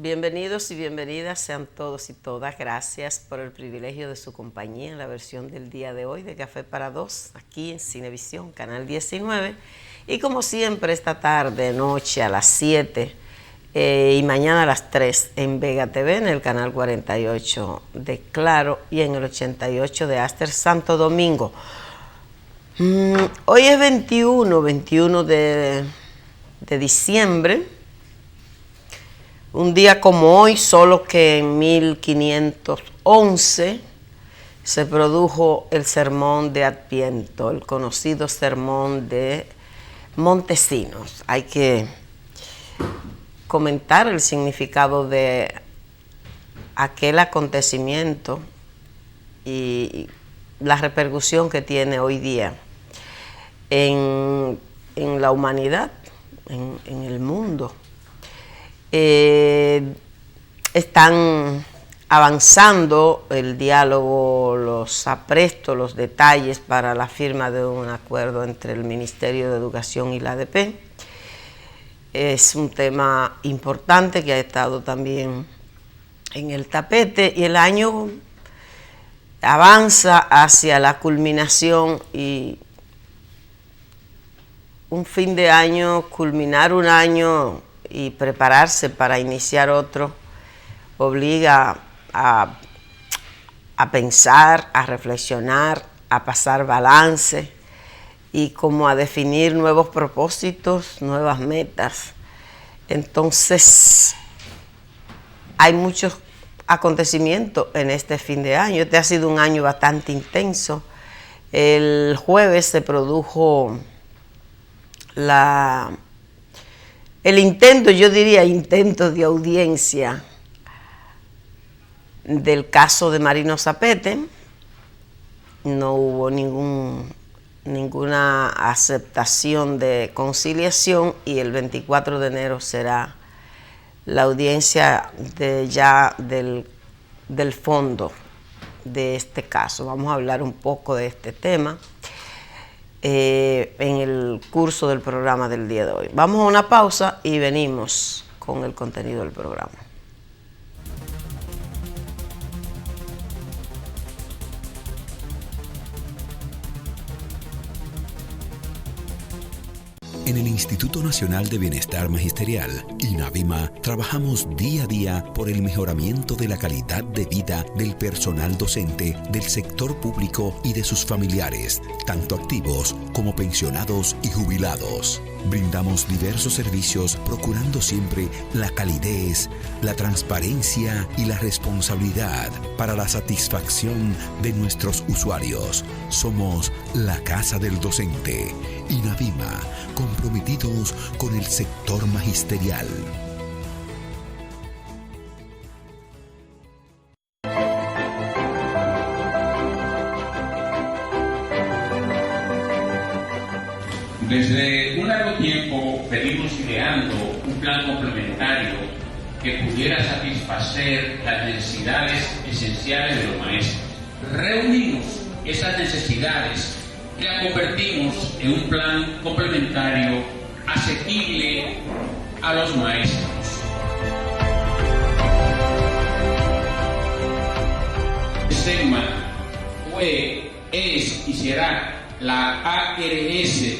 Bienvenidos y bienvenidas sean todos y todas. Gracias por el privilegio de su compañía en la versión del día de hoy de Café para Dos, aquí en Cinevisión, Canal 19. Y como siempre, esta tarde, noche a las 7 y mañana a las 3 en Vega TV, en el canal 48 de Claro y en el 88 de Aster Santo Domingo. Hoy es 21 de diciembre. Un día como hoy, solo que en 1511 se produjo el Sermón de Adviento, el conocido Sermón de Montesinos. Hay que comentar el significado de aquel acontecimiento y la repercusión que tiene hoy día en la humanidad, en el mundo. Están avanzando el diálogo, los aprestos, los detalles para la firma de un acuerdo entre el Ministerio de Educación y la ADP. Es un tema importante que ha estado también en el tapete y el año avanza hacia la culminación y un fin de año, culminar un año y prepararse para iniciar otro, obliga a pensar, a reflexionar, a pasar balance y como a definir nuevos propósitos, nuevas metas. Entonces, hay muchos acontecimientos en este fin de año. Este ha sido un año bastante intenso. El jueves se produjo el intento, yo diría intento de audiencia del caso de Marino Zapete. No hubo ninguna aceptación de conciliación y el 24 de enero será la audiencia del fondo de este caso. Vamos a hablar un poco de este tema en el curso del programa del día de hoy. Vamos a una pausa y venimos con el contenido del programa. En el Instituto Nacional de Bienestar Magisterial, INAVIMA, trabajamos día a día por el mejoramiento de la calidad de vida del personal docente del sector público y de sus familiares, tanto activos como pensionados y jubilados. Brindamos diversos servicios procurando siempre la calidez, la transparencia y la responsabilidad para la satisfacción de nuestros usuarios. Somos la Casa del Docente. INAVIMA, comprometidos con el sector magisterial. Desde un largo tiempo venimos ideando un plan complementario que pudiera satisfacer las necesidades esenciales de los maestros. Reunimos esas necesidades y la convertimos en un plan complementario asequible a los maestros. SEGMA fue, es y será la ARS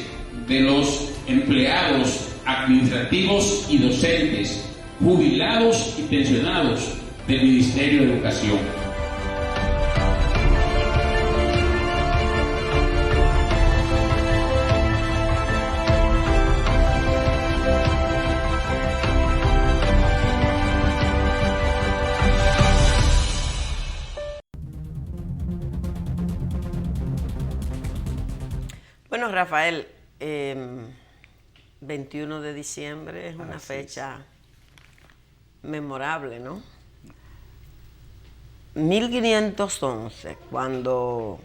de los empleados administrativos y docentes, jubilados y pensionados del Ministerio de Educación. Bueno, Rafael, 21 de diciembre es una fecha memorable, ¿no? 1511, cuando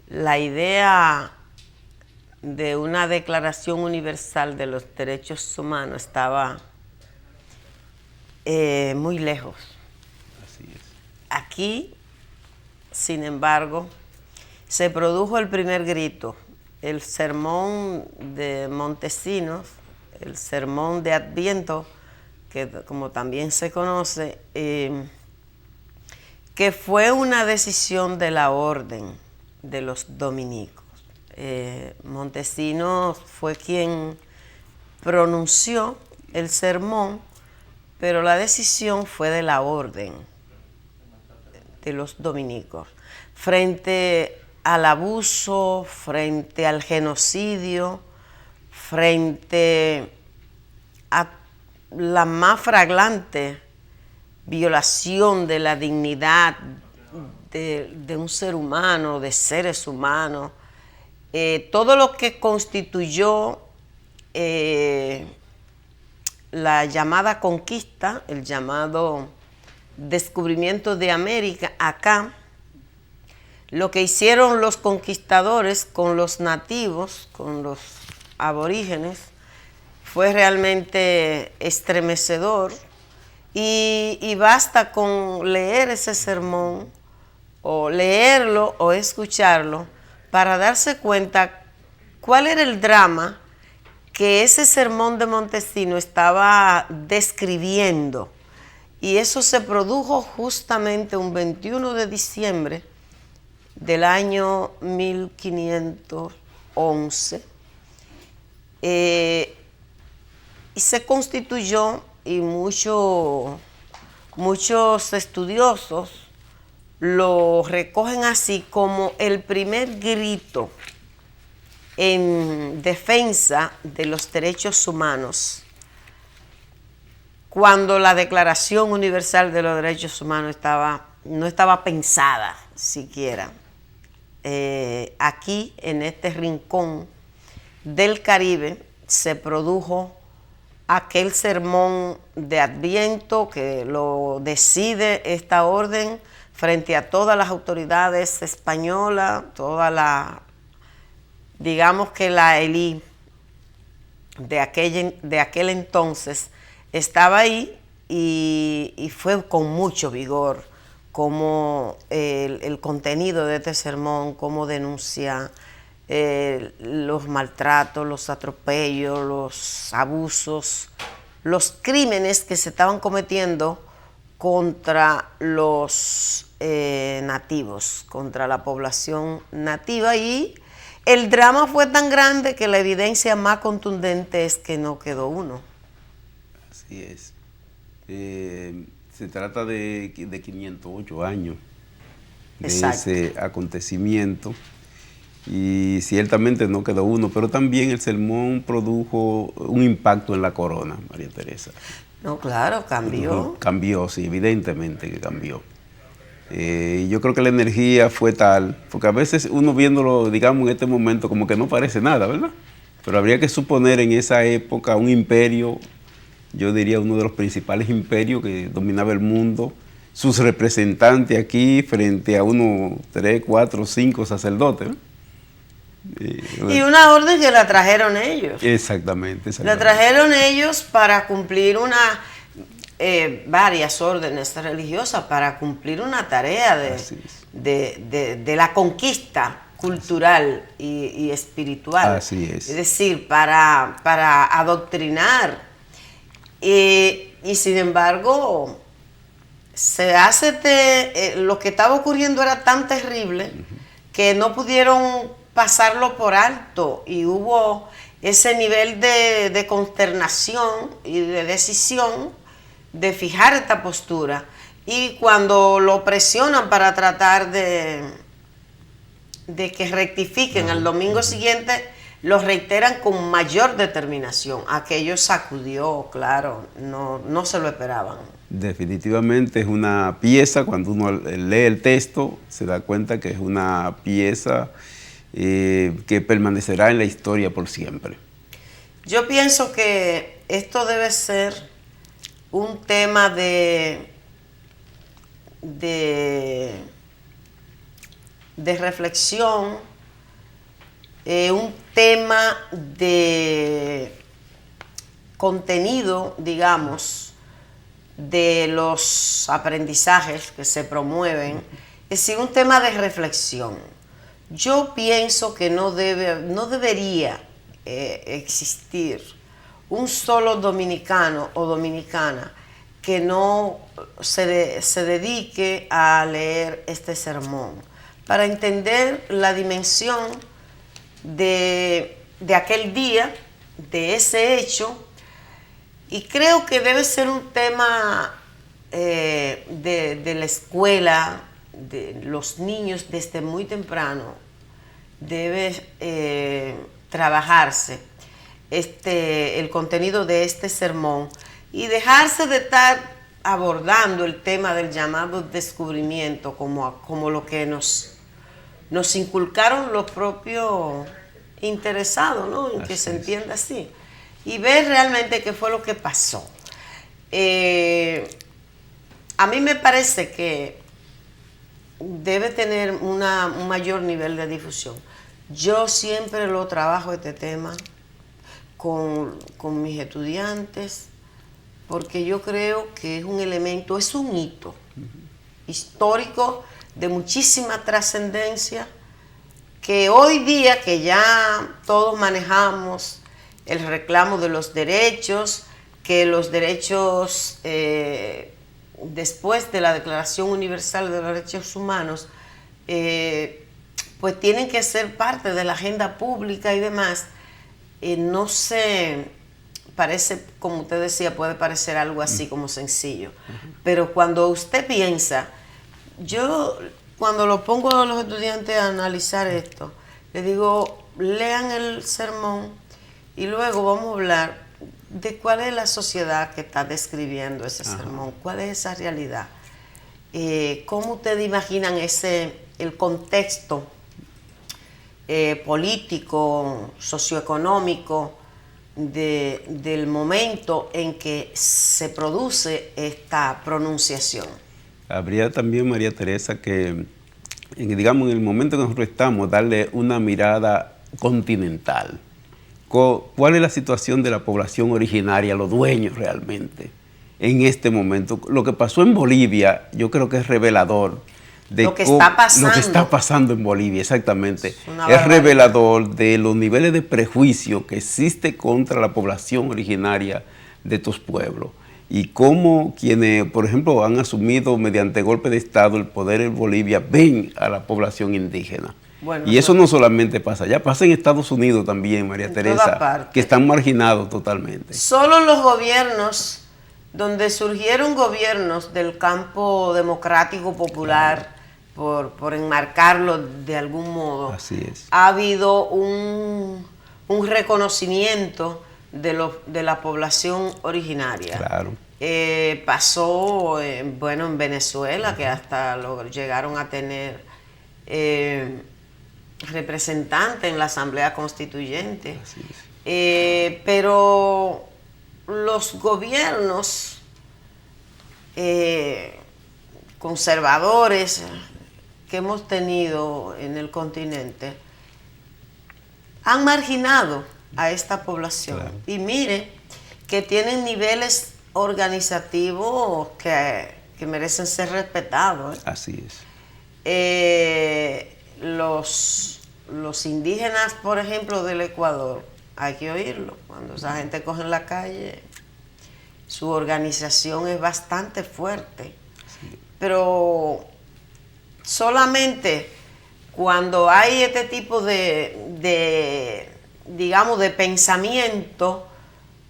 la idea de una Declaración Universal de los Derechos Humanos estaba muy lejos. Así es. Aquí, sin embargo, se produjo el primer grito, el sermón de Montesinos, el sermón de Adviento, que como también se conoce, que fue una decisión de la orden de los dominicos. Montesinos fue quien pronunció el sermón, pero la decisión fue de la orden de los dominicos frente al abuso, frente al genocidio, frente a la más flagrante violación de la dignidad de un ser humano, de seres humanos, todo lo que constituyó la llamada conquista, el llamado descubrimiento de América acá, lo que hicieron los conquistadores con los nativos, con los aborígenes, fue realmente estremecedor. Y basta con leer ese sermón, o leerlo o escucharlo, para darse cuenta cuál era el drama que ese sermón de Montesinos estaba describiendo. Y eso se produjo justamente un 21 de diciembre del año 1511. Y se constituyó, y muchos estudiosos lo recogen así, como el primer grito en defensa de los derechos humanos, cuando la Declaración Universal de los Derechos Humanos no estaba pensada siquiera. Aquí, en este rincón del Caribe, se produjo aquel sermón de Adviento que lo decide esta orden frente a todas las autoridades españolas, digamos que la élite de aquel entonces estaba ahí, y fue con mucho vigor como el contenido de este sermón, cómo denuncia los maltratos, los atropellos, los abusos, los crímenes que se estaban cometiendo contra los nativos, contra la población nativa. Y el drama fue tan grande que la evidencia más contundente es que no quedó uno. Así es. Se trata de 508 años de Exacto. ese acontecimiento. Y ciertamente no quedó uno, pero también el sermón produjo un impacto en la corona, María Teresa. No, claro, cambió. Cambió, sí, evidentemente que cambió. Yo creo que la energía fue tal, porque a veces uno viéndolo, digamos, en este momento, como que no parece nada, ¿verdad? Pero habría que suponer en esa época un imperio, yo diría uno de los principales imperios que dominaba el mundo, sus representantes aquí frente a 1, 3, 4, 5 sacerdotes, ¿no? Y una orden que la trajeron ellos. Exactamente. La trajeron ellos para cumplir varias órdenes religiosas, para cumplir una tarea de la conquista cultural y espiritual. Así es. Es decir, para adoctrinar. Y sin embargo, lo que estaba ocurriendo era tan terrible que no pudieron pasarlo por alto, y hubo ese nivel de consternación y de decisión de fijar esta postura. Y cuando lo presionan para tratar de que rectifiquen al domingo siguiente, lo reiteran con mayor determinación. Aquello sacudió, claro, no se lo esperaban. Definitivamente es una pieza, cuando uno lee el texto, se da cuenta que es una pieza que permanecerá en la historia por siempre. Yo pienso que esto debe ser un tema de reflexión, un tema de contenido, digamos, de los aprendizajes que se promueven, es decir, un tema de reflexión. Yo pienso que no debería existir un solo dominicano o dominicana que no se dedique a leer este sermón, para entender la dimensión de aquel día, de ese hecho, y creo que debe ser un tema de la escuela, de los niños desde muy temprano, debe trabajarse el contenido de este sermón y dejarse de estar abordando el tema del llamado descubrimiento como lo que nos inculcaron los propios interesados, ¿no? En que se entienda así. Y ver realmente qué fue lo que pasó. A mí me parece que debe tener un mayor nivel de difusión. Yo siempre lo trabajo este tema con mis estudiantes, porque yo creo que es un elemento, es un hito histórico de muchísima trascendencia, que hoy día que ya todos manejamos el reclamo de los derechos, que los derechos después de la Declaración Universal de los Derechos Humanos pues tienen que ser parte de la agenda pública y demás. No sé, parece, como usted decía, puede parecer algo así como sencillo, pero cuando usted piensa, yo cuando lo pongo a los estudiantes a analizar esto, les digo, lean el sermón y luego vamos a hablar de cuál es la sociedad que está describiendo ese sermón, cuál es esa realidad, cómo ustedes imaginan el contexto político, socioeconómico del momento en que se produce esta pronunciación. Habría también, María Teresa, que digamos en el momento que nosotros estamos, darle una mirada continental. ¿Cuál es la situación de la población originaria, los dueños realmente, en este momento? Lo que pasó en Bolivia, yo creo que es revelador de lo que está pasando. Lo que está pasando en Bolivia, exactamente. Es revelador de los niveles de prejuicio que existe contra la población originaria de estos pueblos. Y cómo quienes, por ejemplo, han asumido mediante golpe de Estado el poder en Bolivia, ven a la población indígena. Bueno, y eso no solamente pasa allá, pasa en Estados Unidos también, María Teresa, que están marginados totalmente. Solo los gobiernos, donde surgieron gobiernos del campo democrático popular, por enmarcarlo de algún modo, así es, ha habido un reconocimiento de la población originaria. Claro. Pasó, bueno, en Venezuela, que hasta llegaron a tener representante en la Asamblea Constituyente. Así es. Pero los gobiernos conservadores que hemos tenido en el continente han marginado a esta población. Claro. Y mire que tienen niveles organizativos que merecen ser respetados. Así es. Los indígenas, por ejemplo, del Ecuador, hay que oírlo. Cuando esa gente coge en la calle, su organización es bastante fuerte. Sí. Pero solamente cuando hay este tipo digamos, de pensamiento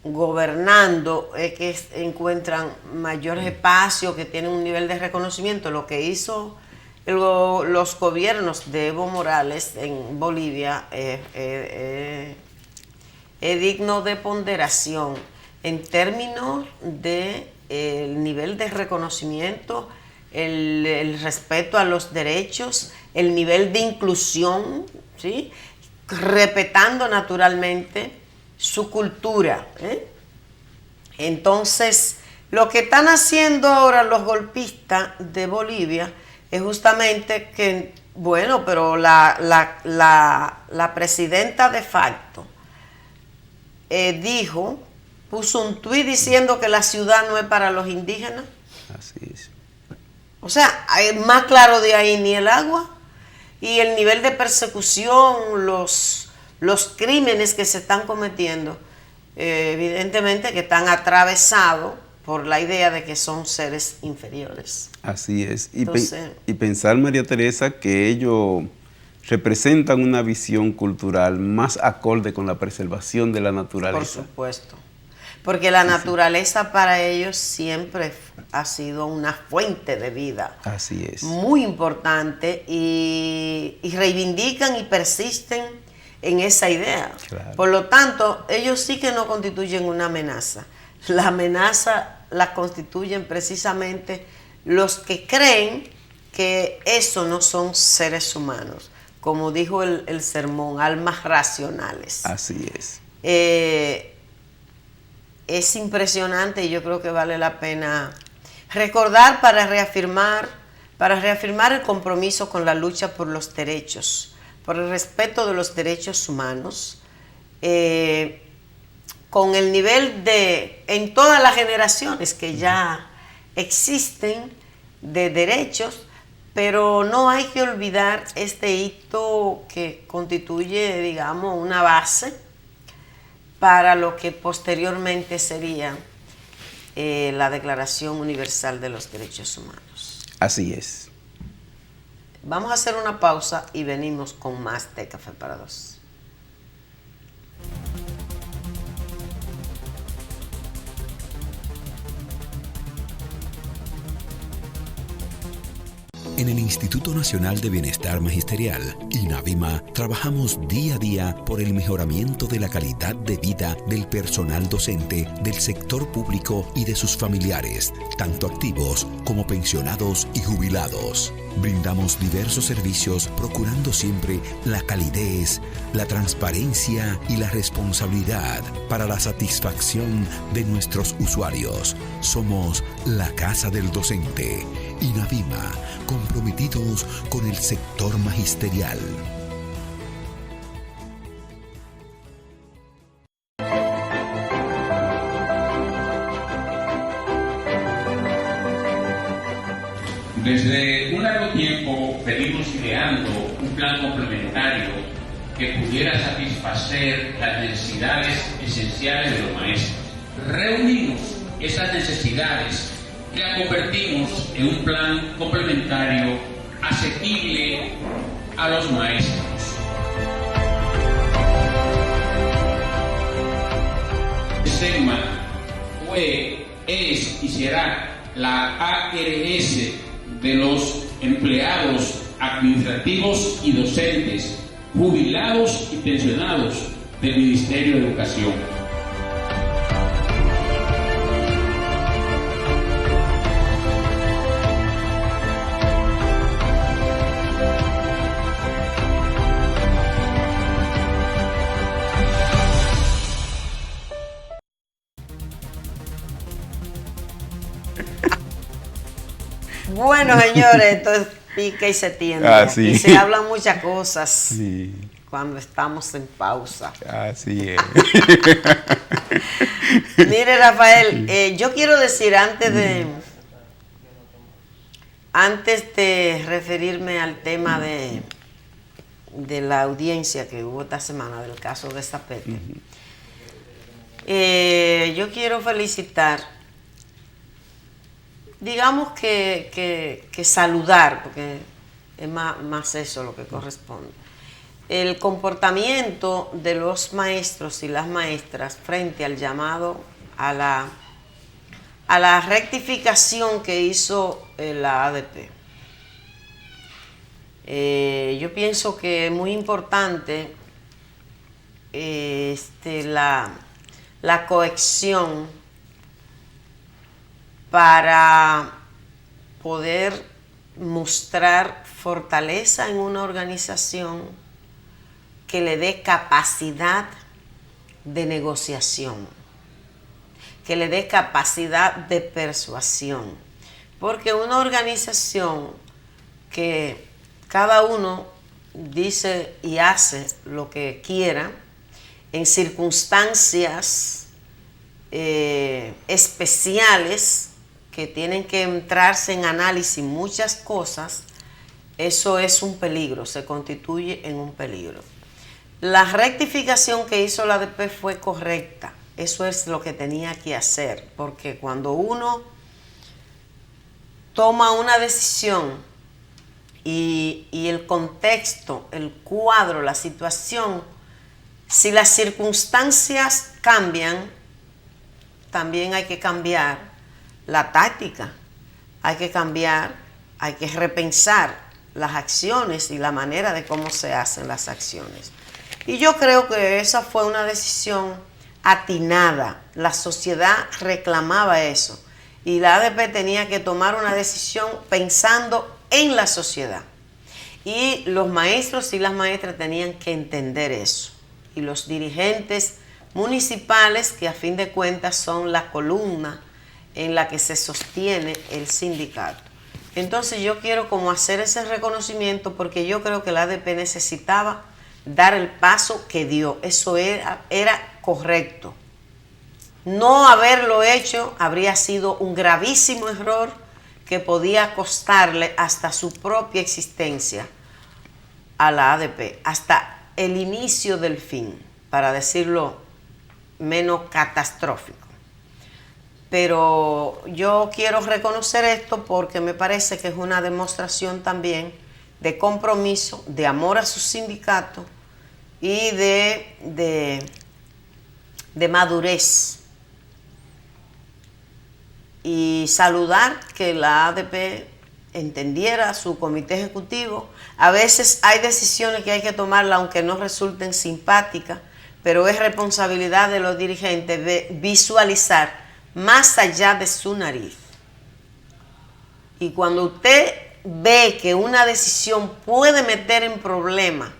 gobernando, es que encuentran mayores espacios, que tienen un nivel de reconocimiento. Lo que hizo los gobiernos de Evo Morales en Bolivia es digno de ponderación en términos de el nivel de reconocimiento, el respeto a los derechos, el nivel de inclusión, ¿sí? Respetando naturalmente su cultura. Entonces, lo que están haciendo ahora los golpistas de Bolivia es justamente que, bueno, pero la presidenta de facto puso un tuit diciendo que la ciudad no es para los indígenas. Así es. O sea, más claro de ahí ni el agua. Y el nivel de persecución, los crímenes que se están cometiendo, evidentemente que están atravesados por la idea de que son seres inferiores. Así es. Entonces, Y pensar, María Teresa, que ellos representan una visión cultural más acorde con la preservación de la naturaleza. por supuesto. Porque la naturaleza para ellos siempre ha sido una fuente de vida. Así es. Muy importante y reivindican y persisten en esa idea. Claro. Por lo tanto, ellos sí que no constituyen una amenaza. La amenaza la constituyen precisamente los que creen que eso no son seres humanos. Como dijo el sermón, almas racionales. Así es. Es impresionante y yo creo que vale la pena recordar para reafirmar el compromiso con la lucha por los derechos, por el respeto de los derechos humanos, con el nivel en todas las generaciones que ya existen de derechos, pero no hay que olvidar este hito que constituye, digamos, una base para lo que posteriormente sería la Declaración Universal de los Derechos Humanos. Así es. Vamos a hacer una pausa y venimos con más de Café para Dos. En el Instituto Nacional de Bienestar Magisterial, INAVIMA, trabajamos día a día por el mejoramiento de la calidad de vida del personal docente del sector público y de sus familiares, tanto activos como pensionados y jubilados. Brindamos diversos servicios procurando siempre la calidez, la transparencia y la responsabilidad para la satisfacción de nuestros usuarios. Somos la Casa del Docente. INAVIMA, comprometidos con el sector magisterial. Desde un largo tiempo venimos ideando un plan complementario que pudiera satisfacer las necesidades esenciales de los maestros. Reunimos esas necesidades y la convertimos en un plan complementario asequible a los maestros. SEGMA fue, es y será la ARS de los empleados administrativos y docentes, jubilados y pensionados del Ministerio de Educación. Bueno, señores, esto es pica y se tiende. Así. Y se hablan muchas cosas Sí. cuando estamos en pausa. Así es. Mire, Rafael, yo quiero decir antes de referirme al tema de la audiencia que hubo esta semana del caso de Zapete, yo quiero felicitar, digamos que saludar, porque es más eso lo que corresponde, el comportamiento de los maestros y las maestras frente al llamado a la rectificación que hizo la ADP. Yo pienso que es muy importante la cohesión para poder mostrar fortaleza en una organización que le dé capacidad de negociación, que le dé capacidad de persuasión. Porque una organización que cada uno dice y hace lo que quiera, en circunstancias especiales que tienen que entrarse en análisis muchas cosas, eso es un peligro, se constituye en un peligro. La rectificación que hizo la ADP fue correcta, eso es lo que tenía que hacer, porque cuando uno toma una decisión y el contexto, el cuadro, la situación, si las circunstancias cambian, también hay que cambiar la táctica, hay que cambiar, hay que repensar las acciones y la manera de cómo se hacen las acciones. Y yo creo que esa fue una decisión atinada. La sociedad reclamaba eso y la ADP tenía que tomar una decisión pensando en la sociedad. Y los maestros y las maestras tenían que entender eso. Y los dirigentes municipales, que a fin de cuentas son la columna en la que se sostiene el sindicato. Entonces yo quiero como hacer ese reconocimiento porque yo creo que la ADP necesitaba dar el paso que dio. Eso era correcto. No haberlo hecho habría sido un gravísimo error que podía costarle hasta su propia existencia a la ADP, hasta el inicio del fin, para decirlo menos catastrófico. Pero yo quiero reconocer esto porque me parece que es una demostración también de compromiso, de amor a su sindicato y de madurez. Y saludar que la ADP entendiera su comité ejecutivo. A veces hay decisiones que hay que tomarlas aunque no resulten simpáticas, pero es responsabilidad de los dirigentes de visualizar más allá de su nariz. Y cuando usted ve que una decisión puede meter en problema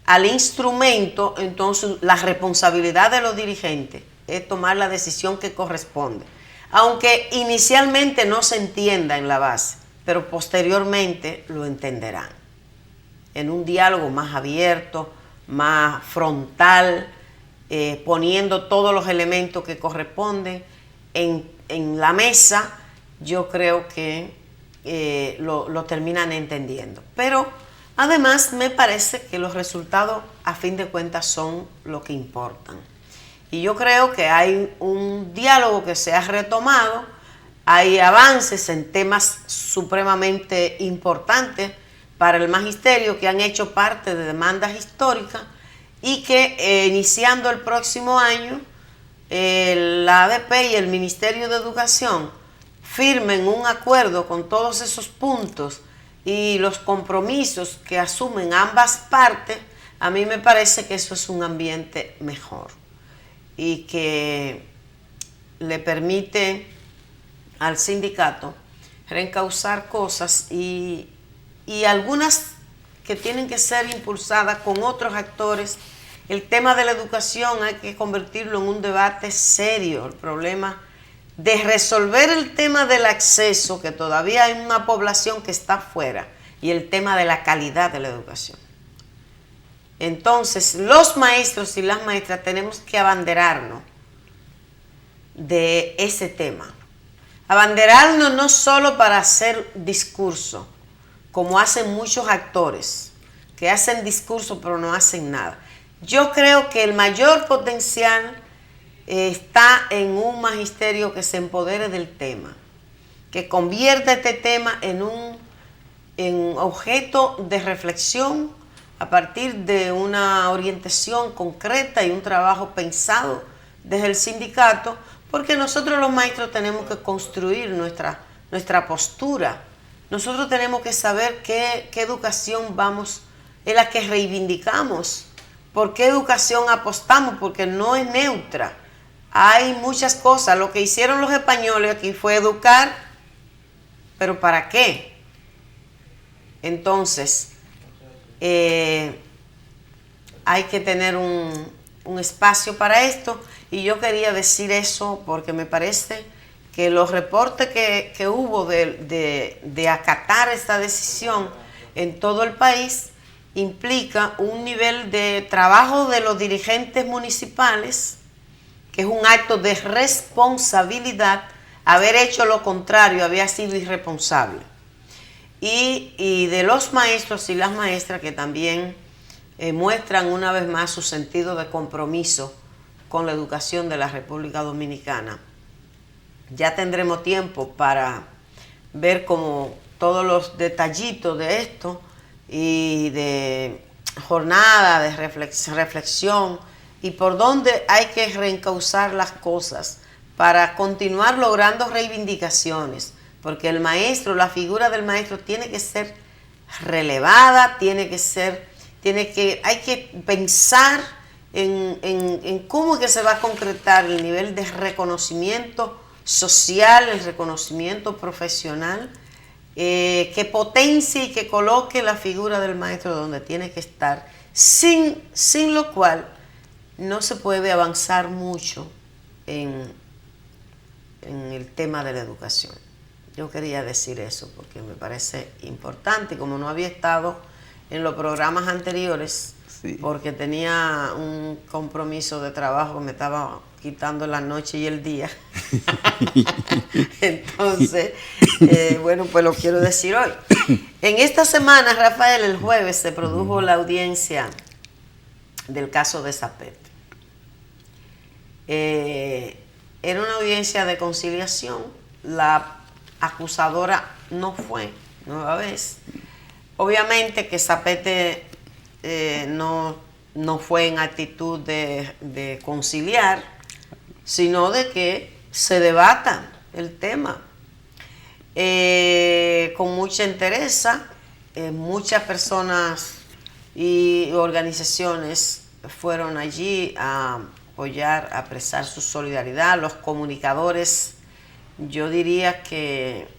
al instrumento, entonces la responsabilidad de los dirigentes es tomar la decisión que corresponde. Aunque inicialmente no se entienda en la base, pero posteriormente lo entenderán. En un diálogo más abierto, más frontal, poniendo todos los elementos que corresponden en la mesa, yo creo que lo terminan entendiendo. Pero además me parece que los resultados a fin de cuentas son lo que importan. Y yo creo que hay un diálogo que se ha retomado, hay avances en temas supremamente importantes para el magisterio que han hecho parte de demandas históricas y que iniciando el próximo año la ADP y el Ministerio de Educación firmen un acuerdo con todos esos puntos y los compromisos que asumen ambas partes. A mí me parece que eso es un ambiente mejor y que le permite al sindicato reencauzar cosas y algunas que tienen que ser impulsadas con otros actores. El tema de la educación hay que convertirlo en un debate serio, el problema de resolver el tema del acceso, que todavía hay una población que está afuera, y el tema de la calidad de la educación. Entonces, los maestros y las maestras tenemos que abanderarnos de ese tema. Abanderarnos no solo para hacer discurso, como hacen muchos actores, que hacen discurso pero no hacen nada. Yo creo que el mayor potencial está en un magisterio que se empodere del tema, que convierta este tema en objeto de reflexión a partir de una orientación concreta y un trabajo pensado desde el sindicato, porque nosotros los maestros tenemos que construir nuestra postura. Nosotros tenemos que saber qué educación es la que reivindicamos, por qué educación apostamos, porque no es neutra. Hay muchas cosas. Lo que hicieron los españoles aquí fue educar, pero ¿para qué? Entonces, hay que tener un espacio para esto, y yo quería decir eso porque me parece que los reportes que hubo de acatar esta decisión en todo el país implica un nivel de trabajo de los dirigentes municipales, que es un acto de responsabilidad. Haber hecho lo contrario había sido irresponsable. Y de los maestros y las maestras, que también muestran una vez más su sentido de compromiso con la educación de la República Dominicana. Ya tendremos tiempo para ver como todos los detallitos de esto y de jornada de reflexión y por dónde hay que reencauzar las cosas para continuar logrando reivindicaciones, porque el maestro, la figura del maestro tiene que ser relevada, hay que pensar en cómo es que se va a concretar el nivel de reconocimiento social, el reconocimiento profesional, que potencie y que coloque la figura del maestro donde tiene que estar, sin lo cual no se puede avanzar mucho en el tema de la educación. Yo quería decir eso porque me parece importante, como no había estado en los programas anteriores, sí, porque tenía un compromiso de trabajo que me estaba quitando la noche y el día. Entonces, bueno, pues lo quiero decir hoy. En esta semana, Rafael, el jueves se produjo la audiencia del caso de Zapete. Era una audiencia de conciliación. La acusadora no fue, nueva vez. Obviamente que Zapete no fue en actitud de conciliar, sino de que se debata el tema. Con mucha entereza, muchas personas y organizaciones fueron allí a apoyar, a expresar su solidaridad. Los comunicadores, yo diría que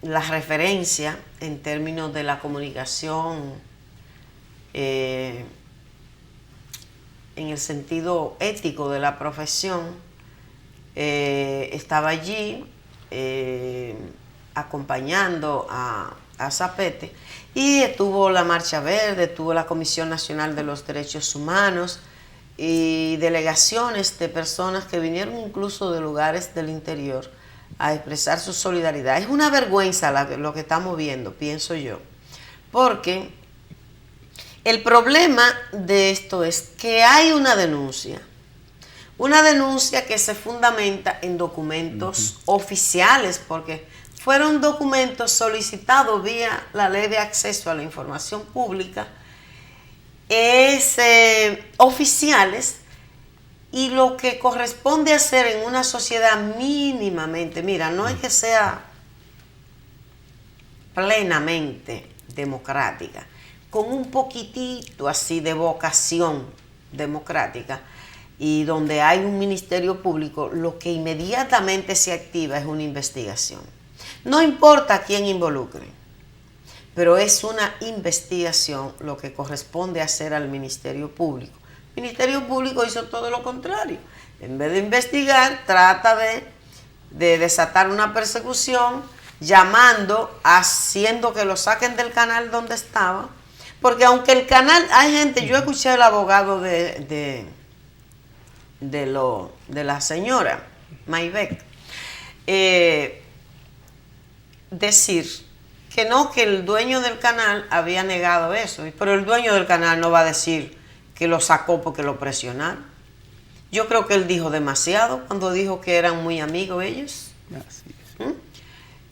la referencia en términos de la comunicación en el sentido ético de la profesión, estaba allí acompañando a Zapete, y estuvo la Marcha Verde, estuvo la Comisión Nacional de los Derechos Humanos y delegaciones de personas que vinieron incluso de lugares del interior a expresar su solidaridad. Es una vergüenza lo que estamos viendo, pienso yo, porque el problema de esto es que hay una denuncia que se fundamenta en documentos oficiales, porque fueron documentos solicitados vía la Ley de Acceso a la Información Pública, oficiales, y lo que corresponde hacer en una sociedad mínimamente, mira, no es que sea plenamente democrática, con un poquitito así de vocación democrática, y donde hay un ministerio público, lo que inmediatamente se activa es una investigación. No importa quién involucre, pero es una investigación lo que corresponde hacer al Ministerio Público. El Ministerio Público hizo todo lo contrario. En vez de investigar, trata de desatar una persecución, llamando, haciendo que lo saquen del canal donde estaba. Porque aunque el canal, hay gente, yo escuché al abogado de la señora Maybeck decir que no, que el dueño del canal había negado eso, pero el dueño del canal no va a decir que lo sacó porque lo presionaron. Yo creo que él dijo demasiado cuando dijo que eran muy amigos ellos.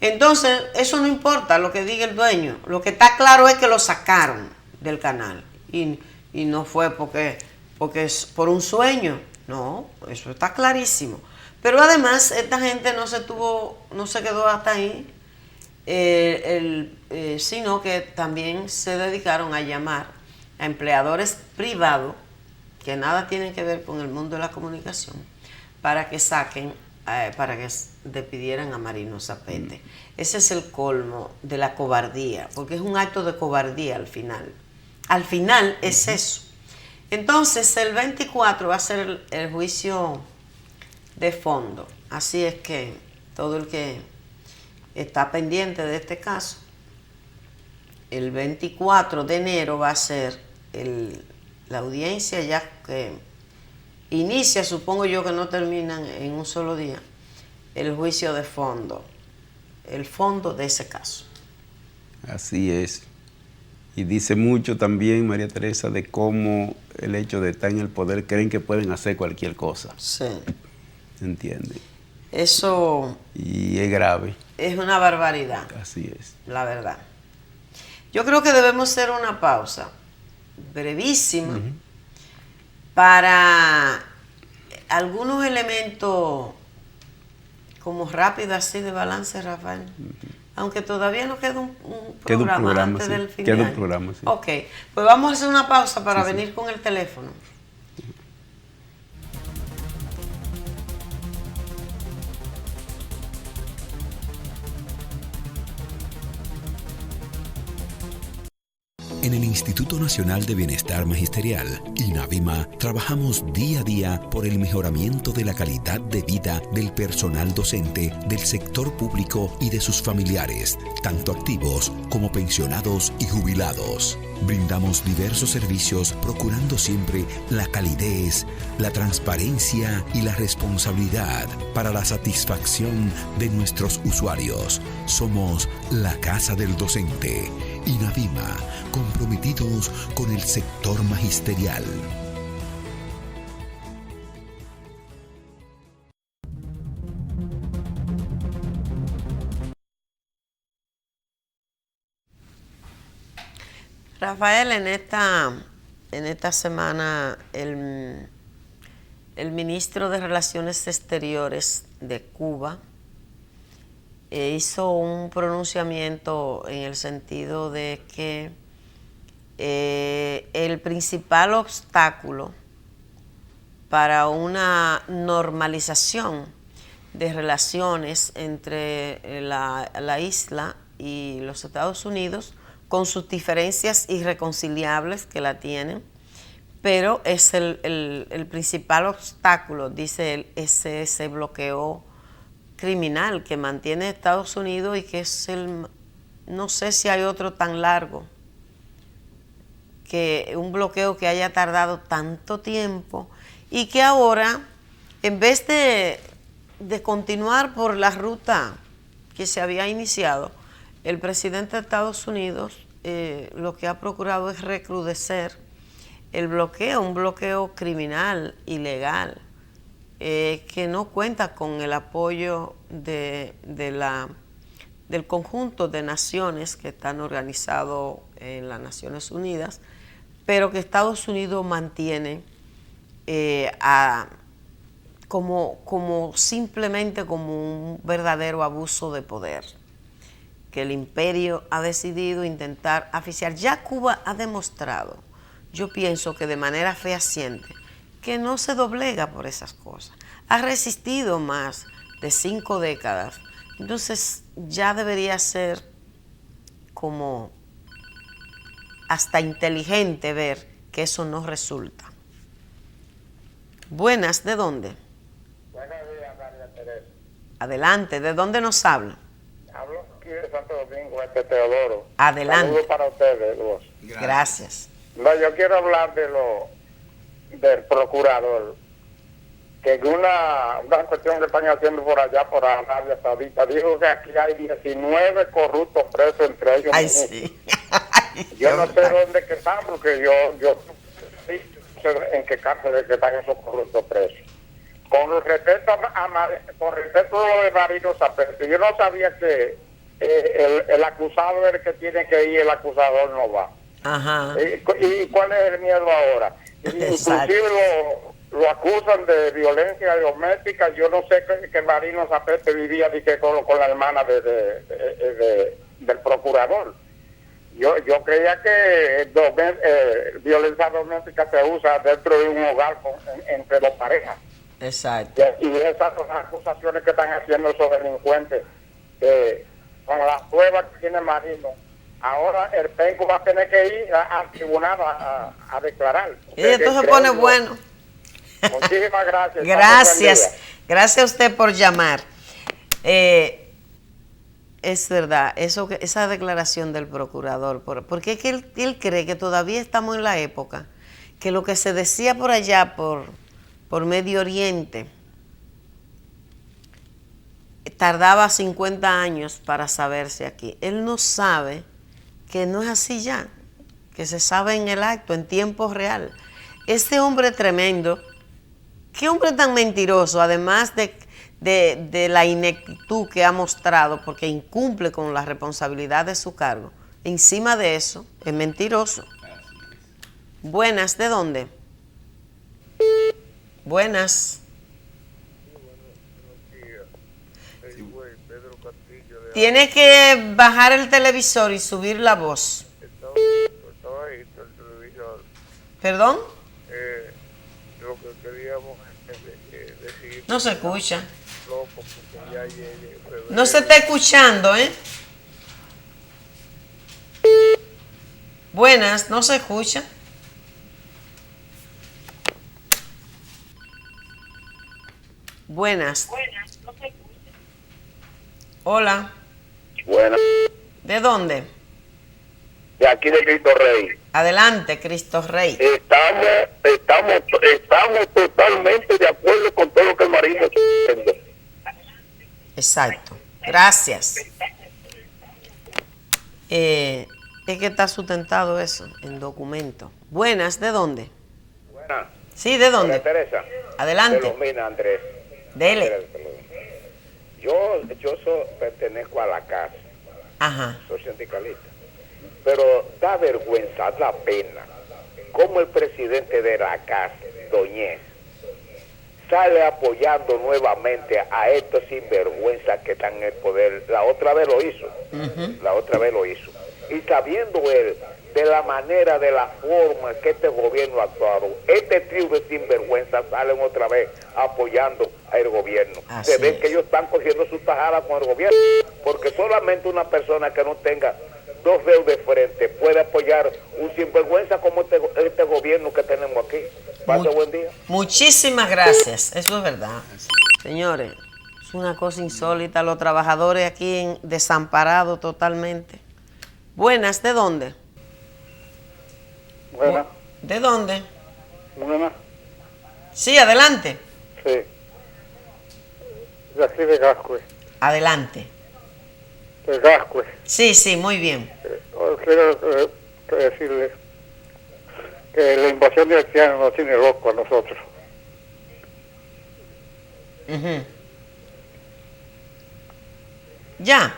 Entonces, eso no importa lo que diga el dueño. Lo que está claro es que lo sacaron del canal. Y no fue porque es por un sueño. No, eso está clarísimo. Pero además, esta gente no se quedó hasta ahí, sino que también se dedicaron a llamar a empleadores privados que nada tienen que ver con el mundo de la comunicación para que saquen, para que despidieran a Marino Zapete. Ese es el colmo de la cobardía, porque es un acto de cobardía al final. Al final es eso. Entonces, el 24 va a ser el juicio de fondo. Así es que todo el que está pendiente de este caso, el 24 de enero va a ser la audiencia, ya que inicia, supongo yo que no terminan en un solo día, el juicio de fondo, el fondo de ese caso. Así es. Y dice mucho también, María Teresa, de cómo el hecho de estar en el poder creen que pueden hacer cualquier cosa. Sí. ¿Entiendes? Eso Y es grave. es una barbaridad, Así es. la verdad. Yo creo que debemos hacer una pausa brevísima para algunos elementos como rápido así de balance, Rafael. Aunque todavía nos queda un programa antes del fin de año. Queda un programa, sí. Ok, pues vamos a hacer una pausa para venir con el teléfono. En el Instituto Nacional de Bienestar Magisterial, INAVIMA, trabajamos día a día por el mejoramiento de la calidad de vida del personal docente del sector público y de sus familiares, tanto activos como pensionados y jubilados. Brindamos diversos servicios procurando siempre la calidez, la transparencia y la responsabilidad para la satisfacción de nuestros usuarios. Somos la Casa del Docente. INAVIMA, comprometidos con el sector magisterial. Rafael, en esta semana el ministro de Relaciones Exteriores de Cuba hizo un pronunciamiento en el sentido de que el principal obstáculo para una normalización de relaciones entre la isla y los Estados Unidos, con sus diferencias irreconciliables que la tienen, pero es el principal obstáculo, dice él, es ese bloqueo criminal que mantiene Estados Unidos y que es no sé si hay otro tan largo, que un bloqueo que haya tardado tanto tiempo y que ahora, en vez de continuar por la ruta que se había iniciado, el presidente de Estados Unidos lo que ha procurado es recrudecer el bloqueo, un bloqueo criminal, ilegal, que no cuenta con el apoyo del conjunto de naciones que están organizados en las Naciones Unidas, pero que Estados Unidos mantiene simplemente como un verdadero abuso de poder, que el imperio ha decidido intentar asfixiar. Ya Cuba ha demostrado, yo pienso que de manera fehaciente, que no se doblega por esas cosas. Ha resistido más de 5 décadas. Entonces ya debería ser como hasta inteligente ver que eso no resulta. Buenas, ¿de dónde? Buenos días, María Teresa. Adelante, ¿de dónde nos habla? Hablo aquí de Santo Domingo, Teodoro. Adelante. Saludos para ustedes dos. Gracias. No, yo quiero hablar del procurador, que en una cuestión que están haciendo por allá, por Arabia Saudita, dijo que aquí hay 19 corruptos presos entre ellos. Ay, sí. Yo no sé dónde que están, porque yo sí sé en qué cárcel que están esos corruptos presos. Con respecto con respecto a lo de Marino Zapete, yo no sabía que el acusado es el que tiene que ir, el acusador no va. Ajá. ¿Y cuál es el miedo ahora? Inclusive lo acusan de violencia doméstica. Yo no sé que Marino Zapete vivía con la hermana del procurador. Yo creía que violencia doméstica se usa dentro de un hogar entre dos parejas. Exacto. Y esas son las acusaciones que están haciendo esos delincuentes, con las pruebas que tiene Marino. Ahora el penco va a tener que ir al tribunal a declarar. Y esto se pone bueno. Muchísimas gracias. Gracias. Gracias a usted por llamar. Es verdad, esa declaración del procurador, porque es que él cree que todavía estamos en la época que lo que se decía por allá, por Medio Oriente, tardaba 50 años para saberse aquí. Él no sabe que no es así ya, que se sabe en el acto, en tiempo real. Ese hombre tremendo, qué hombre tan mentiroso, además de la ineptitud que ha mostrado, porque incumple con la responsabilidad de su cargo. Encima de eso, es mentiroso. Buenas, ¿de dónde? Buenas. Tiene que bajar el televisor y subir la voz. Está bajito el televisor. ¿Perdón? Lo que queríamos es decir... No se escucha. Loco, porque ya llegue febrero. No se está escuchando, ¿eh? Buenas, no se escucha. Buenas. Hola. Bueno, ¿De dónde? de aquí de Cristo Rey. Adelante, Cristo Rey. Estamos totalmente de acuerdo con todo lo que el marino está diciendo. Exacto. Gracias. Es que está sustentado eso en documento. Buenas, ¿de dónde? Buena. Sí, ¿de dónde? Teresa. Adelante. De los Minas, Andrés. Dele. Yo pertenezco a la casa, Ajá. soy sindicalista, pero da vergüenza, da pena, como el presidente de la casa, Doñez, sale apoyando nuevamente a estos sinvergüenzas que están en el poder. La otra vez lo hizo, y sabiendo él de la manera, de la forma que este gobierno ha actuado, este trío de sinvergüenzas salen otra vez apoyando al gobierno. Así Se ven es. que ellos están cogiendo su tajada con el gobierno, porque solamente una persona que no tenga dos dedos de frente puede apoyar un sinvergüenza como este gobierno que tenemos aquí. Pase buen día. Muchísimas gracias, eso es verdad. Señores, es una cosa insólita, los trabajadores aquí desamparados totalmente. Buenas, ¿de dónde? Buena, ¿De dónde? buena, Sí, adelante. sí. De aquí de Gascue, Adelante. de Gascue. Sí, sí, muy bien. Quiero decirle que la invasión de haitianos nos tiene loco a nosotros. Ujú. Ya.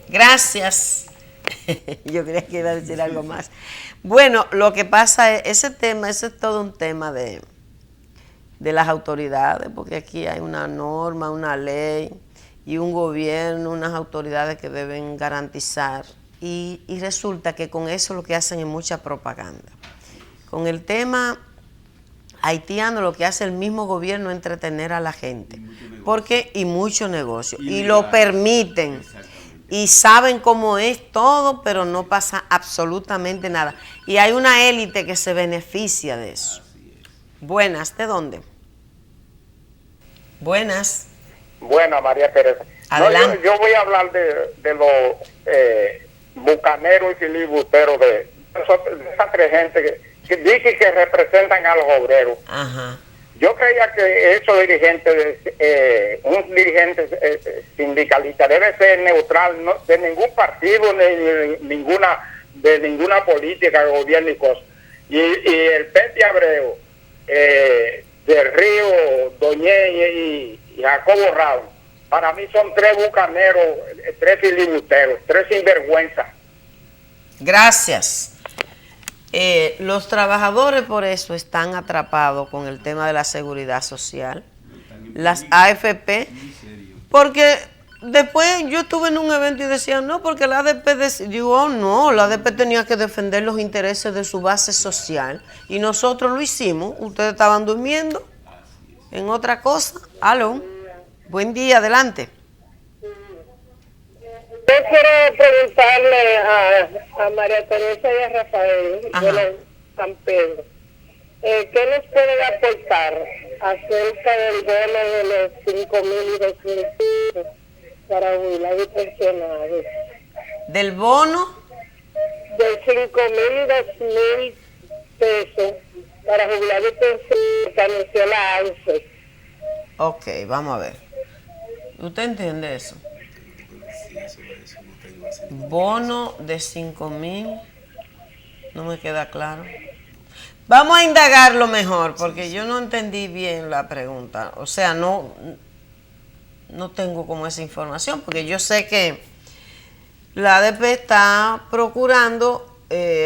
Gracias. Yo creía que iba a decir algo más. Bueno, lo que pasa es, ese es todo un tema de las autoridades, porque aquí hay una norma, una ley y un gobierno, unas autoridades que deben garantizar. Y resulta que con eso lo que hacen es mucha propaganda. Con el tema haitiano lo que hace el mismo gobierno es entretener a la gente. Y mucho negocio. Y lo permiten. Y saben cómo es todo, pero no pasa absolutamente nada. Y hay una élite que se beneficia de eso. Buenas, ¿de dónde? Buenas. Buena, María Teresa. Adelante. No, yo voy a hablar de los bucaneros y filibusteros de esa tres gente que dicen que representan a los obreros. Ajá. Yo creía que esos dirigentes, un dirigente sindicalista debe ser neutral, no, de ningún partido, ni ninguna política, gobierno y cosas. Y el Pepe Abreu, del Río, Doñez y Jacobo Rao, para mí son tres bucaneros, tres filibusteros, tres sinvergüenzas. Gracias. Los trabajadores por eso están atrapados con el tema de la seguridad social, las AFP, porque después yo estuve en un evento y decían, no, porque la ADP, digo, oh, no, la ADP tenía que defender los intereses de su base social y nosotros lo hicimos, ustedes estaban durmiendo en otra cosa. Aló, buen día, adelante. Yo quiero preguntarle a María Teresa y a Rafael de San Pedro, ¿qué nos pueden aportar acerca del bono de los 5.200 pesos para jubilados y pensionados? ¿Del bono? De 5.000 y 2.000 pesos para jubilados y pensionados que anunció la ANSE. Ok, vamos a ver. ¿Usted entiende eso? Bono de 5.000, no me queda claro. Vamos a indagarlo mejor, porque yo no entendí bien la pregunta. O sea, no tengo como esa información, porque yo sé que la ADP está procurando,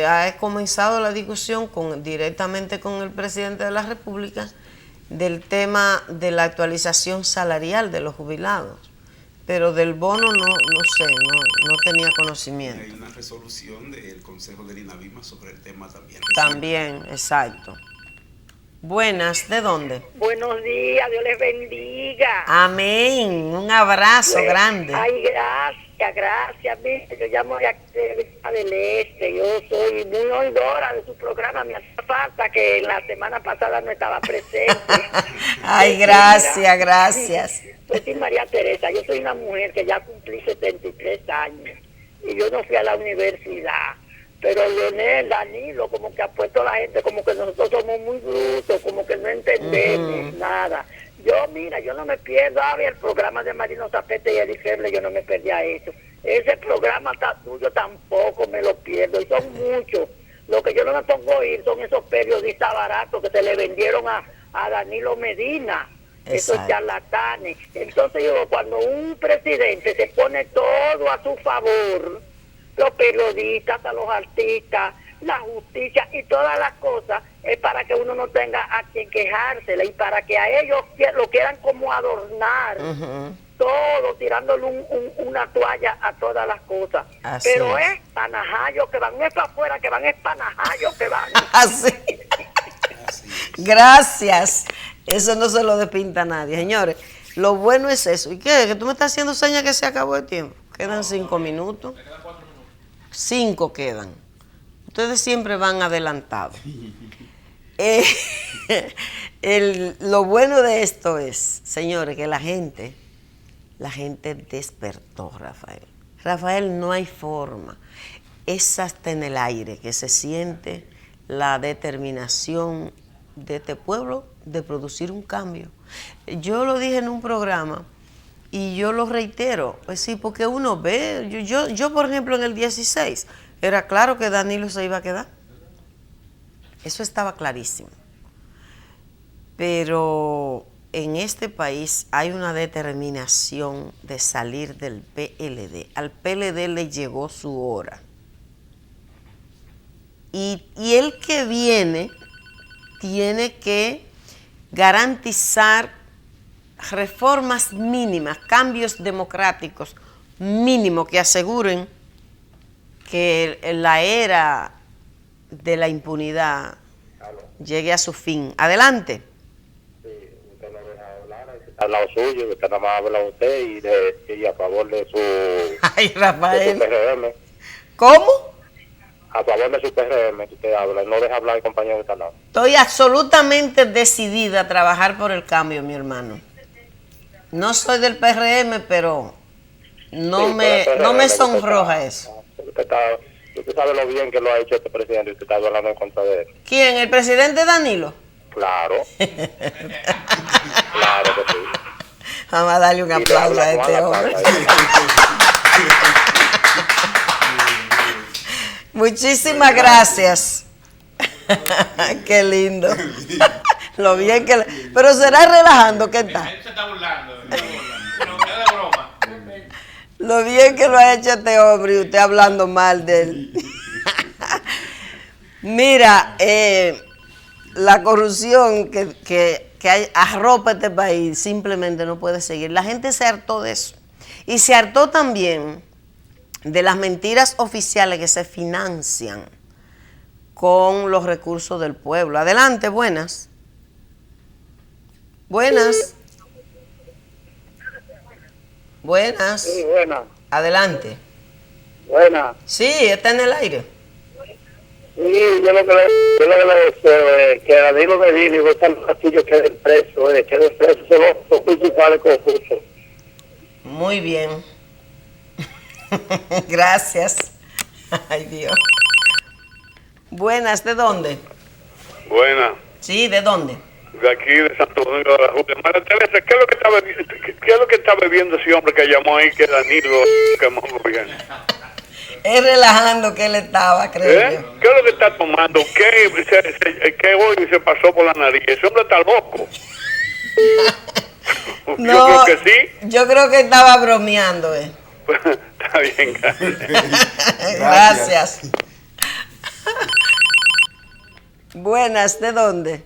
ha comenzado la discusión directamente con el presidente de la República del tema de la actualización salarial de los jubilados. Pero del bono no sé, no tenía conocimiento. Hay una resolución del Consejo del INAVIMA sobre el tema también. También, exacto. Buenas, ¿de dónde? Buenos días, Dios les bendiga. Amén, un abrazo grande. Ay, gracias. Mire, yo llamo de aquí del Este, yo soy muy oidora de su programa, me hace falta que la semana pasada no estaba presente. Ay, gracias. Pues sí, María Teresa, yo soy una mujer que ya cumplí 73 años y yo no fui a la universidad. Pero Leonel, Danilo, como que ha puesto a la gente, como que nosotros somos muy brutos, como que no entendemos nada. Yo no me pierdo, el programa de Marino Zapete y Eddie Feble, yo no me perdía eso. Ese programa está tuyo, tampoco me lo pierdo, y son muchos. Lo que yo no me pongo a oír son esos periodistas baratos que se le vendieron a Danilo Medina. Exacto. Esos charlatanes. Entonces yo, cuando un presidente se pone todo a su favor, los periodistas, a los artistas, la justicia y todas las cosas, es para que uno no tenga a quien quejársela y para que a ellos lo quieran como adornar, todo tirándole una toalla a todas las cosas. Así pero es panajallos que van, no es para afuera que van, es panajallos que van. Así. Gracias. Eso no se lo despinta a nadie, señores. Lo bueno es eso. ¿Y qué? ¿Que tú me estás haciendo señas que se acabó el tiempo? Quedan 5 minutos. 5 quedan. Ustedes siempre van adelantados. Lo bueno de esto es, señores, que la gente despertó, Rafael. Rafael, no hay forma. Es hasta en el aire que se siente la determinación de este pueblo de producir un cambio. Yo lo dije en un programa y yo lo reitero, pues sí, porque uno ve, yo por ejemplo en el 16, era claro que Danilo se iba a quedar. Eso estaba clarísimo. Pero en este país hay una determinación de salir del PLD. Al PLD le llegó su hora. Y el que viene tiene que garantizar reformas mínimas, cambios democráticos mínimos que aseguren que la era de la impunidad llegue a su fin. Adelante. Sí, usted no deja hablar, está al lado suyo, usted nada más habla a usted y a favor de su... Ay, Rafael. De su PRM. ¿Cómo? A favor de su PRM que usted habla, no deja hablar al compañero que está al lado. Estoy absolutamente decidida a trabajar por el cambio, mi hermano. No soy del PRM, pero no me sonroja eso. Usted sabe lo bien que lo ha hecho este presidente y usted está hablando en contra de él. ¿Quién? ¿El presidente Danilo? Claro. Claro que sí. Vamos a darle un aplauso a este hombre. Muchísimas gracias. Qué lindo. Lo bien que... Pero será relajando, ¿qué tal? Él se está burlando. No es de broma. Lo bien que lo ha hecho este hombre y usted hablando mal de él. Mira, la corrupción que arropa este país simplemente no puede seguir. La gente se hartó de eso. Y se hartó también de las mentiras oficiales que se financian con los recursos del pueblo. Adelante, buenas. Buenas. Buenas. Sí, buenas. Adelante. Buenas. Sí, está en el aire. Sí, yo lo que le deseo es que Danilo Medina y Gonzalo Castillo queden presos, son los principales confusos. Muy bien. Gracias. Ay, Dios. Buenas, ¿de dónde? Buenas. Sí, ¿de dónde? De aquí, de Santo Domingo de la Junta. María Teresa, ¿qué es lo que está bebiendo ese hombre que llamó ahí que Danilo quemó el gobierno? Es relajando que él estaba, creo yo. ¿Qué es lo que está tomando? ¿Qué hoy se pasó por la nariz? Ese hombre está loco. No, yo creo que sí. Yo creo que estaba bromeando. Está bien, gracias. Gracias. Buenas, ¿de dónde?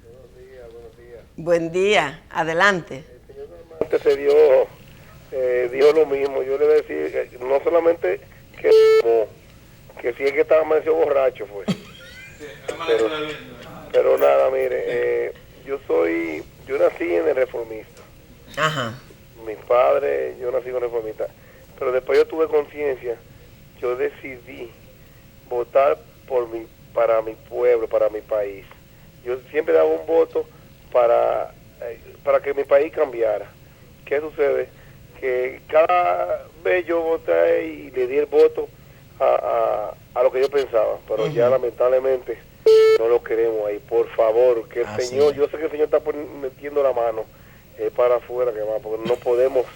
Buenos días. Buen día, adelante. El señor normalmente se dijo lo mismo. Yo le voy a decir, no solamente que sí es que estaba medio borracho, fue. Pero nada, mire, yo nací en el Reformista. Ajá. Mi padre, yo nací con Reformista. Pero después yo tuve conciencia, yo decidí votar para mi pueblo, para mi país. Yo siempre daba un voto para que mi país cambiara. ¿Qué sucede? Que cada vez yo voté y le di el voto a lo que yo pensaba, pero ya lamentablemente no lo queremos ahí. Por favor, que el Señor, yo sé que el Señor está metiendo la mano para afuera, que va, porque no podemos,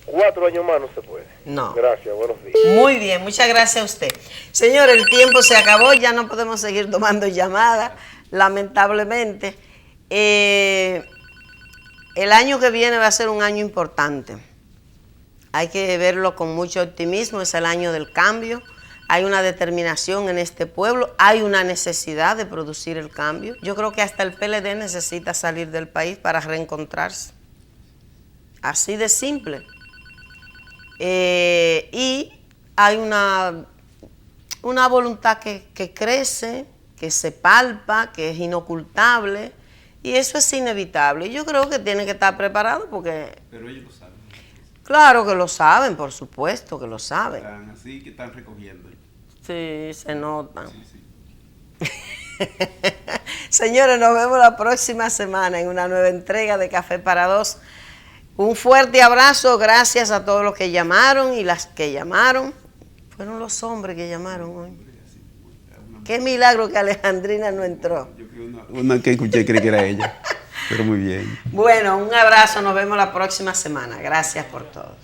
4 años más no se puede. No. Gracias, buenos días. Muy bien, muchas gracias a usted. Señor, el tiempo se acabó, ya no podemos seguir tomando llamadas, lamentablemente. El año que viene va a ser un año importante. Hay que verlo con mucho optimismo, es el año del cambio. Hay una determinación en este pueblo, hay una necesidad de producir el cambio. Yo creo que hasta el PLD necesita salir del país para reencontrarse. Así de simple. Y hay una voluntad que crece, que se palpa, que es inocultable, y eso es inevitable. Yo creo que tiene que estar preparado porque... Pero ellos lo saben. Claro que lo saben, por supuesto que lo saben. Están así que están recogiendo. Sí, se notan. Sí. Señores, nos vemos la próxima semana en una nueva entrega de Café para Dos. Un fuerte abrazo, gracias a todos los que llamaron y las que llamaron. Fueron los hombres que llamaron hoy. Qué milagro que Alejandrina no entró. Yo creo una que escuché creí que era ella, pero muy bien. Bueno, un abrazo, nos vemos la próxima semana. Gracias por todo.